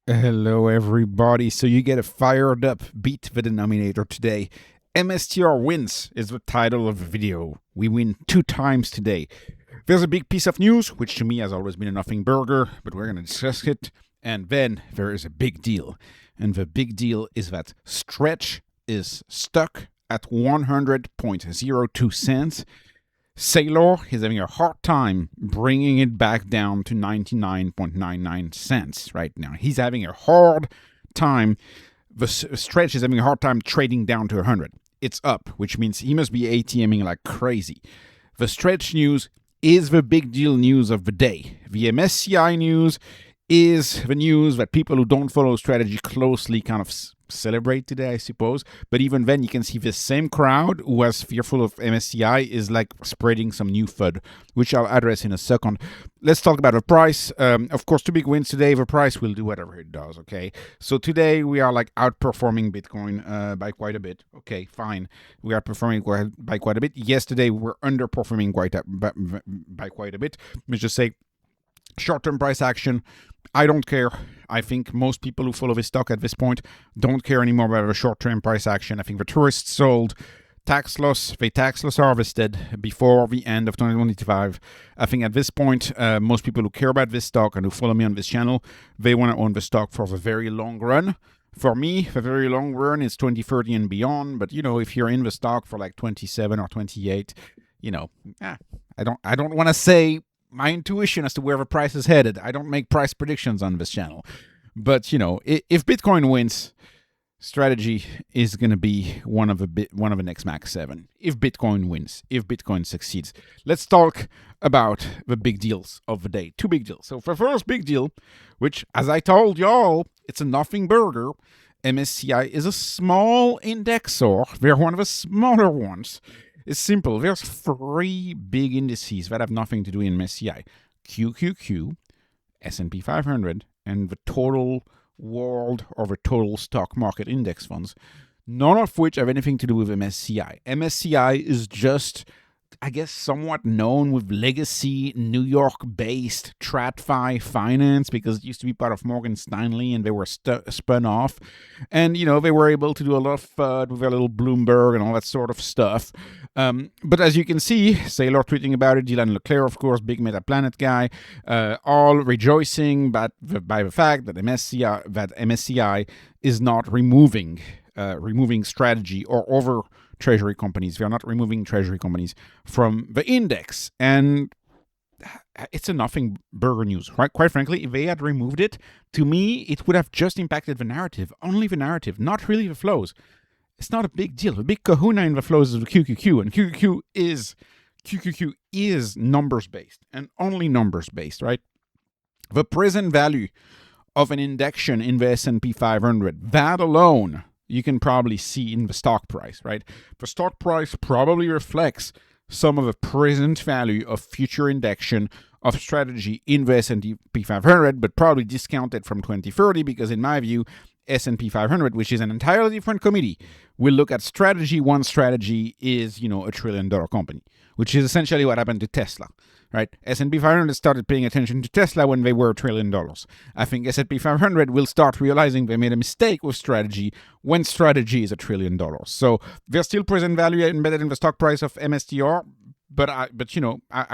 Hello, everybody. So you get a fired up beat the denominator today. MSTR wins is the title of the video. We win 2 times today. There's a big piece of news, which to me has always been a nothing burger, but we're going to discuss it. And then there is a big deal. And the big deal is that Stretch is stuck at 100.02 cents. Saylor is having a hard time bringing it back down to 99.99 cents right now. He's having a hard time. The Stretch is having a hard time trading down to 100. It's up, which means he must be ATMing like crazy. The Stretch news is the big deal news of the day. The MSCI news is the news that people who don't follow strategy closely kind of celebrate today, I suppose. But even then, you can see this same crowd who was fearful of MSCI is like spreading some new FUD, which I'll address in a second. Let's talk about the price. Of course, 2 big wins today. The price will do whatever it does, okay? So today we are like outperforming Bitcoin by quite a bit. Okay, fine. We are performing by quite a bit. Yesterday we were underperforming by quite a bit. Let's just say short-term price action, I don't care. I think most people who follow this stock at this point don't care anymore about the short-term price action. I think the tourists sold tax loss harvested before the end of 2025. I think at this point, most people who care about this stock and who follow me on this channel, they want to own the stock for the very long run. For me, the very long run is 2030 and beyond. But, if you're in the stock for like 27 or 28, I don't want to say my intuition as to where the price is headed. I don't make price predictions on this channel. But, if Bitcoin wins, strategy is going to be one of the next Max 7. If Bitcoin wins, if Bitcoin succeeds. Let's talk about the big deals of the day. 2 big deals. So for first big deal, which, as I told y'all, it's a nothing burger. MSCI is a small indexor. They're one of the smaller ones. It's simple. There's 3 big indices that have nothing to do in MSCI. QQQ, S&P 500, and the total world or the total stock market index funds, none of which have anything to do with MSCI. MSCI is just, I guess, somewhat known with legacy New York-based TradFi finance because it used to be part of Morgan Stanley and they were spun off. And, they were able to do a lot of FUD with their little Bloomberg and all that sort of stuff. But as you can see, Saylor tweeting about it, Dylan Leclerc, of course, big Meta Planet guy, all rejoicing by the fact that MSCI is not removing strategy or over treasury companies. They are not removing treasury companies from the index. And it's a nothing burger news, right? Quite frankly, if they had removed it, to me, it would have just impacted the narrative, only the narrative, not really the flows. It's not a big deal. The big kahuna in the flows is the QQQ, and QQQ is numbers-based and only numbers-based, right? The present value of an index in the S&P 500, that alone, you can probably see in the stock price, right? The stock price probably reflects some of the present value of future index of strategy in the S&P 500, but probably discounted from 2030 because, in my view, S&P 500, which is an entirely different committee, will look at strategy. One strategy is, a $1 trillion company, which is essentially what happened to Tesla, right? S&P 500 started paying attention to Tesla when they were $1 trillion. I think S&P 500 will start realizing they made a mistake with strategy when strategy is $1 trillion. So there's still present value embedded in the stock price of MSTR, but I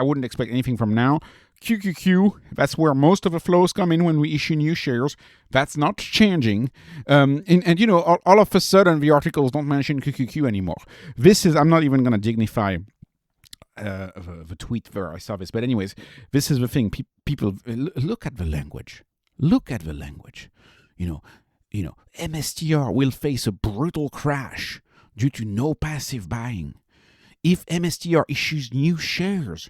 wouldn't expect anything from now. QQQ, that's where most of the flows come in when we issue new shares. That's not changing. All of a sudden, the articles don't mention QQQ anymore. I'm not even going to dignify the tweet where I saw this. But anyways, this is the thing. People, look at the language. Look at the language. MSTR will face a brutal crash due to no passive buying. If MSTR issues new shares,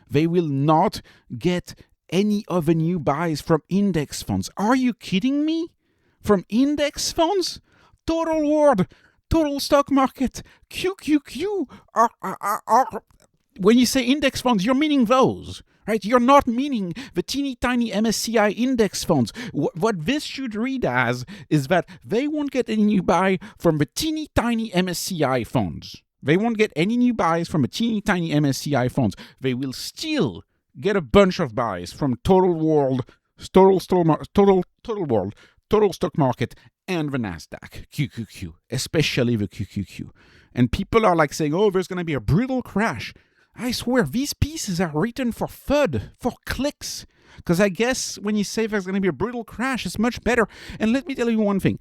they will not get any other new buys from index funds. Are you kidding me? From index funds? Total world, total stock market, QQQ. When you say index funds, you're meaning those, right? You're not meaning the teeny tiny MSCI index funds. What this should read as is that they won't get any new buy from the teeny tiny MSCI funds. They won't get any new buys from a teeny tiny MSCI funds. They will still get a bunch of buys from total world, total stock market and the NASDAQ, QQQ, especially the QQQ. And people are like saying, oh, there's going to be a brutal crash. I swear, these pieces are written for FUD, for clicks. Because I guess when you say there's going to be a brutal crash, it's much better. And let me tell you one thing.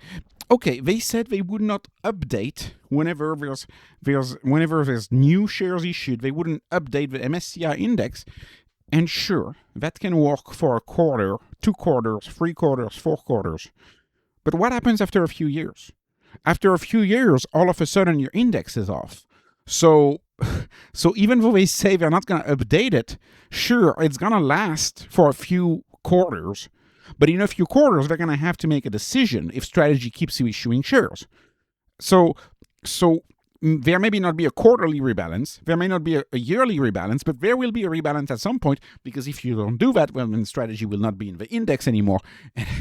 Okay, they said they would not update whenever there's new shares issued. They wouldn't update the MSCI index. And sure, that can work for a quarter, 2 quarters, 3 quarters, 4 quarters. But what happens after a few years? After a few years, all of a sudden your index is off. So even though they say they're not going to update it, sure, it's going to last for a few quarters. But in a few quarters, they're going to have to make a decision if strategy keeps issuing shares. So there may not be a quarterly rebalance, there may not be a yearly rebalance, but there will be a rebalance at some point, because if you don't do that, well, then strategy will not be in the index anymore,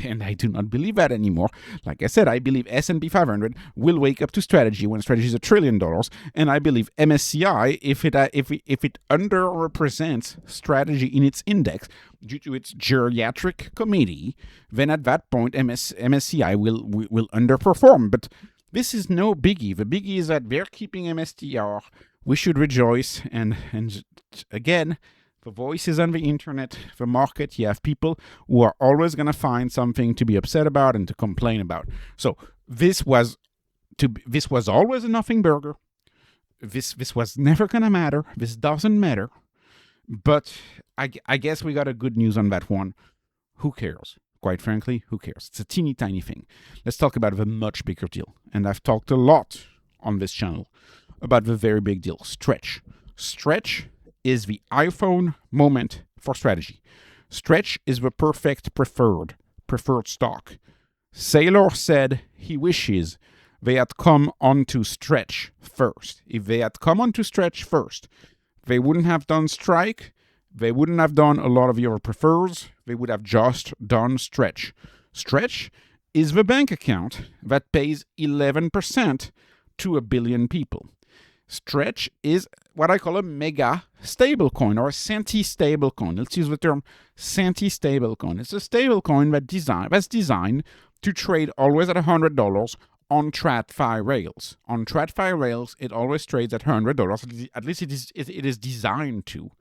and I do not believe that anymore. Like I said, I believe S&P 500 will wake up to strategy when strategy is $1 trillion, and I believe MSCI, if it underrepresents strategy in its index due to its geriatric committee, then at that point MSCI will underperform. But this is no biggie. The biggie is that they're keeping MSTR. We should rejoice. And again, the voice is on the internet, the market. You have people who are always going to find something to be upset about and to complain about. So this was always a nothing burger. This was never going to matter. This doesn't matter. But I guess we got a good news on that one. Who cares? Quite frankly, who cares? It's a teeny tiny thing. Let's talk about the much bigger deal. And I've talked a lot on this channel about the very big deal, Stretch. Stretch is the iPhone moment for strategy. Stretch is the perfect preferred stock. Saylor said he wishes they had come onto Stretch first. If they had come onto Stretch first, they wouldn't have done Strike. They wouldn't have done a lot of your prefers. They would have just done Stretch. Stretch is the bank account that pays 11% to a billion people. Stretch is what I call a mega stablecoin or a centi stablecoin. Let's use the term centi stablecoin. It's a stablecoin that's designed to trade always at $100 on TradFi rails. On TradFi rails, it always trades at $100. At least it is designed to.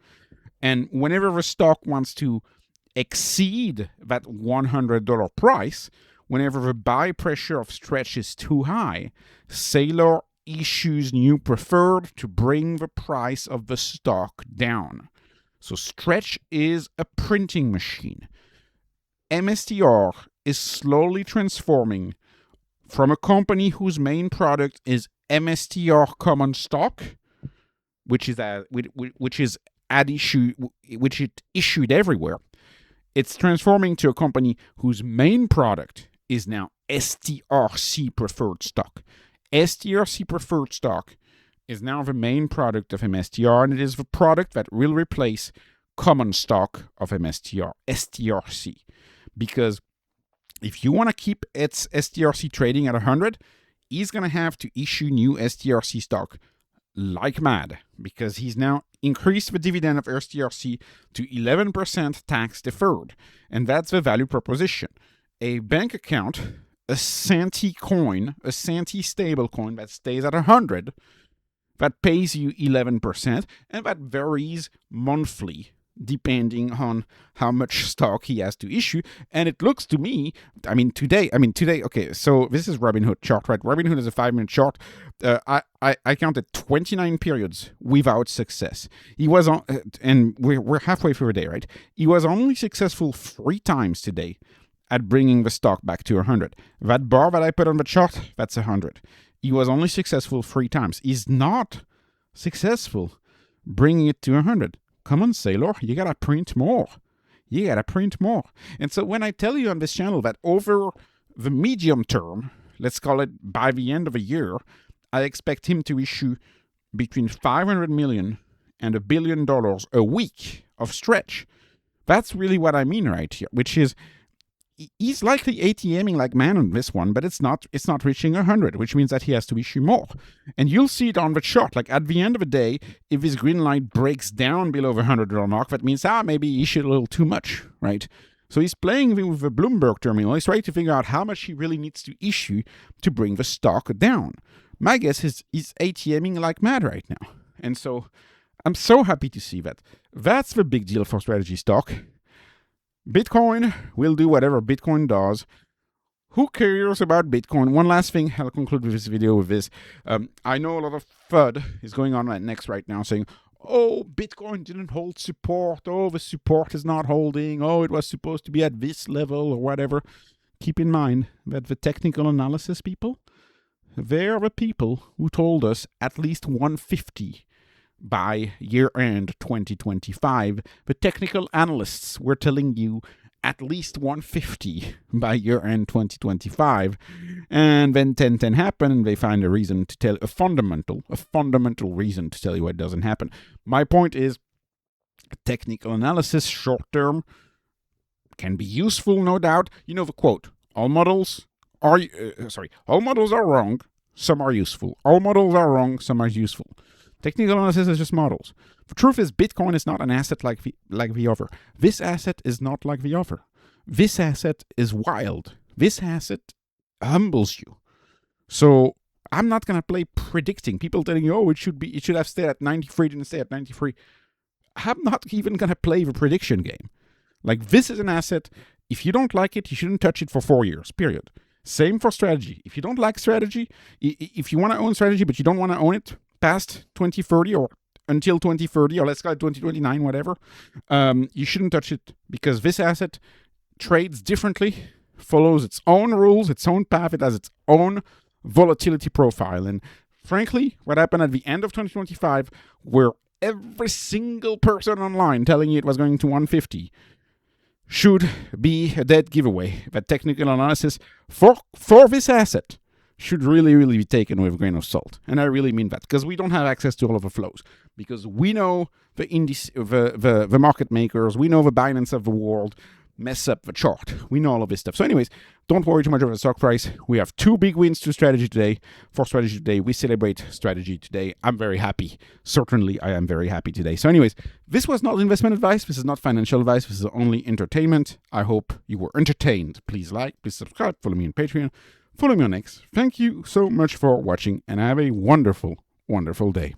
And whenever the stock wants to exceed that $100 price, whenever the buy pressure of Stretch is too high, Saylor issues new preferred to bring the price of the stock down. So Stretch is a printing machine. MSTR is slowly transforming from a company whose main product is MSTR common stock, which it issued everywhere. It's transforming to a company whose main product is now STRC preferred stock. STRC preferred stock is now the main product of MSTR, and it is the product that will replace common stock of MSTR, STRC. Because if you want to keep its STRC trading at 100, he's going to have to issue new STRC stock like mad, because he's now increased the dividend of STRC to 11% tax deferred. And that's the value proposition. A bank account, a centi coin, a centi stable coin that stays at 100, that pays you 11%, and that varies monthly depending on how much stock he has to issue. And it looks to me, today, okay, so this is Robinhood chart, right? Robinhood is a 5-minute chart. I counted 29 periods without success. He was on, and we're halfway through the day, right? He was only successful 3 times today at bringing the stock back to 100. That bar that I put on the chart, that's 100. He was only successful 3 times. He's not successful bringing it to 100. Come on, Saylor, you gotta print more. And so when I tell you on this channel that over the medium term, let's call it by the end of a year, I expect him to issue between $500 million and $1 billion a week of Stretch. That's really what I mean right here, which is he's likely ATMing like man on this one, but it's not reaching 100, which means that he has to issue more. And you'll see it on the chart. Like at the end of the day, if his green line breaks down below the $100 mark, that means maybe he issued a little too much, right? So he's playing with the Bloomberg terminal. He's trying to figure out how much he really needs to issue to bring the stock down. My guess is he's ATMing like mad right now. And so I'm so happy to see that. That's the big deal for strategy stock. Bitcoin will do whatever Bitcoin does. Who cares about Bitcoin? One last thing, I'll conclude with this video with this. I know a lot of FUD is going on right now saying, oh, Bitcoin didn't hold support. Oh, the support is not holding. Oh, it was supposed to be at this level or whatever. Keep in mind that the technical analysis people, they're the people who told us at least 150 by year-end 2025. The technical analysts were telling you at least 150 by year-end 2025. And then 1010 happened, and they find a reason to tell, a fundamental reason to tell you it doesn't happen. My point is, technical analysis short-term can be useful, no doubt. You know the quote, all models are wrong, some are useful. All models are wrong, some are useful. Technical analysis is just models. The truth is, Bitcoin is not an asset like the other. This asset is not like the other. This asset is wild. This asset humbles you. So I'm not gonna play predicting. People telling you, oh, it should have stayed at 93, didn't stay at 93. I'm not even gonna play the prediction game. Like, this is an asset. If you don't like it, you shouldn't touch it for 4 years. Period. Same for strategy. If you don't like strategy, if you want to own strategy but you don't want to own it past 2030 or until 2030, or let's call it 2029, whatever, you shouldn't touch it, because this asset trades differently, follows its own rules, its own path, it has its own volatility profile. And frankly, what happened at the end of 2025, where every single person online telling you it was going to 150 should be a dead giveaway. That technical analysis for this asset should really be taken with a grain of salt. And I really mean that, because we don't have access to all of the flows. Because we know the the market makers, we know the Binance of the world mess up the chart. We know all of this stuff. So anyways, don't worry too much about the stock price. We have 2 big wins to strategy today. For strategy today, we celebrate strategy today. I'm very happy. Certainly, I am very happy today. So anyways, this was not investment advice. This is not financial advice. This is only entertainment. I hope you were entertained. Please like, please subscribe, follow me on Patreon, follow me on X. Thank you so much for watching, and have a wonderful, wonderful day.